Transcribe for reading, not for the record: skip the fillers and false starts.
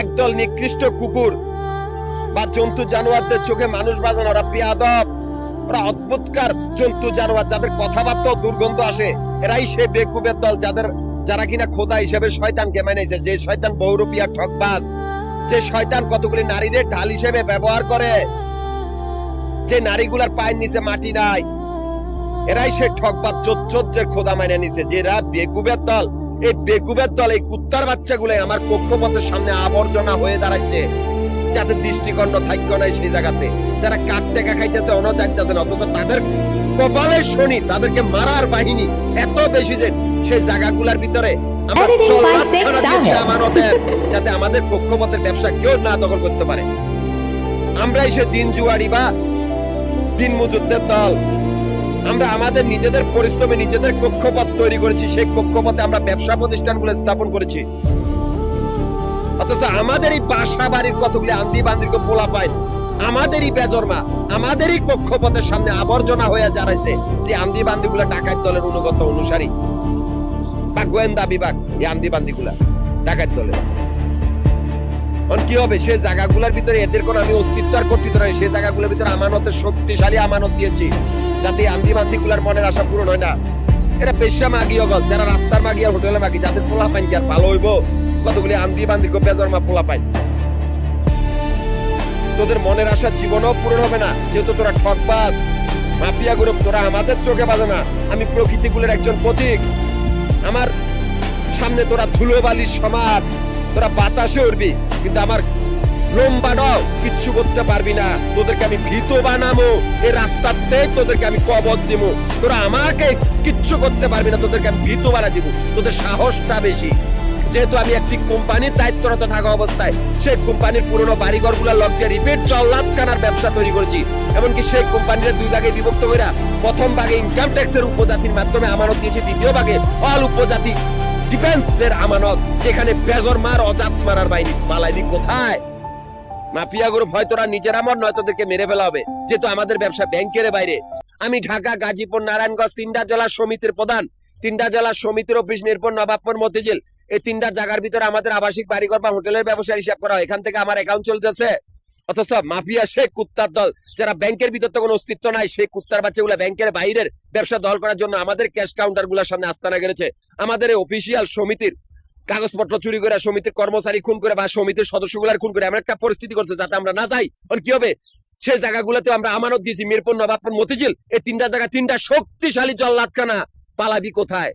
একদল নিকৃষ্ট কুকুর বা জন্তু জানোয়ারদের চোখে মানুষ বাজানো, ওরা বেয়াদব, ওরা অদ্ভুতকার জন্তু জানোয়ার, যাদের কথাবার্তাও দুর্গন্ধ আসে। এরাই সে বেকুবের দল যারা কিনা খোদা হিসেবে শয়তানকে মেনেছে। যে শয়তান বহুরূপিয়া ঠকবাজ, যে শয়তান কতগুলি নারীদের ঢাল হিসেবে ব্যবহার করে, যে নারীগুলার পায়ের নিচে মাটি নাই, এরাই সে ঠকবাজ জোচ্চোদ্দের খোদা মেনে নিছে। যেরা বেকুবের দল, এই বেকুবের দল, এই কুত্তার বাচ্চাগুলো আমার কক্ষপথের সামনে আবর্জনা হয়ে দাঁড়াইছে, যাদের দৃষ্টিকর্ণ থাক্য নাই সেই জায়গাতে, যারা কাঠ টেকা খাইতেছে অন জানতেছে না, অথচ তাদের কপালে শনি, তাদেরকে মারার বাহিনী এত বেশি যে সেই জায়গাগুলোর ভিতরে আমরা জল্লাদখানা দিয়েছি আমানতের, যাতে আমাদের কক্ষপথের ব্যবসা কেউ না দখল করতে পারে। আমরা এসে দিন জুয়ারি বা দিন মজুরদের দল। আমরা আমাদের নিজেদের পরিশ্রমে নিজেদের কক্ষপথ তৈরি করেছি, সেই কক্ষপথে আমরা ব্যবসা প্রতিষ্ঠানগুলো স্থাপন করেছি। অথচ আমাদের এই বাসা বাড়ির কতগুলি আন্দি বান্দিকে পোলা পায়, আমাদেরই বেজরমা, আমাদেরই কক্ষপথের সামনে আবর্জনা হয়ে দাঁড়াইছে। যে আন্দি বান্দিগুলা ডাকাত দলের অনুগত অনুসারী বা গোয়েন্দা বিভাগ, এই আন্দি বান্দিগুলা ডাকাত দলের। কি হবে সেই জায়গাগুলোর ভিতরে? এদের কোন আমি অস্তিত্ব আর কর্তৃত্ব নাই। সেই জায়গাগুলোর ভিতরে আমানতের শক্তিশালী আমানত দিয়েছি, যাতে আন্দি বান্দিগুলার মনের আশা পূরণ হয় না। এরা পেশা মাগি অগল, যারা রাস্তার মাগি আর হোটেলে মাগি, যাদের পোলা পাইন কি আর ভালো হইব? কতগুলি আন্দি বান্দি বেজরমা পোলা পাইন, তোদের মনের আশা জীবনও পূরণ হবে না, যেহেতু তোরা ঠকবাজ মাফিয়া গ্রুপ। তোরা আমাদের চোখে বাজে না। আমি প্রকৃতিগুলোর একজন প্রতীক। আমার সামনে তোরা ধুলোবালির সমান, তোরা বাতাসে উড়বি, কিন্তু আমার লম্বাটাও কিচ্ছু করতে পারবি না। তোদেরকে আমি ভীত বানাবো, এই রাস্তাতে তোদেরকে আমি কবর দিব। তোরা আমাকে কিচ্ছু করতে পারবি না, তোদেরকে আমি ভীত বানা দিব। তোদের সাহসটা বেশি। যেহেতু আমি একটি কোম্পানির দায়িত্বরত থাকা অবস্থায় সেই কোম্পানির পুরনো বাড়িঘর গুলা লক দিয়ে রিপিট জল্লাদখানার ব্যবসা তৈরি করেছি। এমনকি সেই কোম্পানির দুই ভাগে বিভক্ত করে প্রথম ভাগে ইনকাম ট্যাক্সের উপজাতির মাধ্যমে আমানত দিয়েছি, দ্বিতীয় ভাগে অল উপজাতি ডিফেন্সের আমানত, যেখানে বেজর মার অজাত মারার বাহিনী পালাইবি কোথায়? মাফিয়া গ্রুপ হয় তোরা নিজের আমার নয়, তোদেরকে মেরে ফেলা হবে, যেহেতু আমাদের ব্যবসা ব্যাংকের বাইরে। আমি ঢাকা, গাজীপুর, নারায়ণগঞ্জ তিনটা জেলা সমিতির প্রধান, তিনটা জেলা সমিতির অফিস মিরপুর, নবাবপুর, মতিঝিল। এই তিনটা জায়গার ভিতরে আমাদের আবাসিক বাড়িঘর বা হোটেলের ব্যবসার হিসাব করা হয়। এখান থেকে আমার অ্যাকাউন্ট চলতেছে। অথচ মাফিয়া সেই কুত্তার দল, যারা ব্যাংকের ভিতর তো কোনো অস্তিত্ব নাই, সেই কুত্তার বাচ্চাগুলা ব্যাংকের বাইরের ব্যবসা দল করার জন্য আমাদের ক্যাশ কাউন্টার গুলার সামনে আস্তানা গেড়েছে। আমাদের এই অফিসিয়াল সমিতির কাগজপত্র চুরি করে, সমিতির কর্মচারী খুন করে বা সমিতির সদস্যগুলার খুন করে এমন একটা পরিস্থিতি করছে যাতে আমরা না যাই। কি হবে? সেই জায়গাগুলোতে আমরা আমানত দিয়েছি, মিরপুর, নবাবপুর, মতিঝিল। এই তিনটা জায়গা, তিনটা শক্তিশালী জল্লাদখানা। পালাবি কোথায়?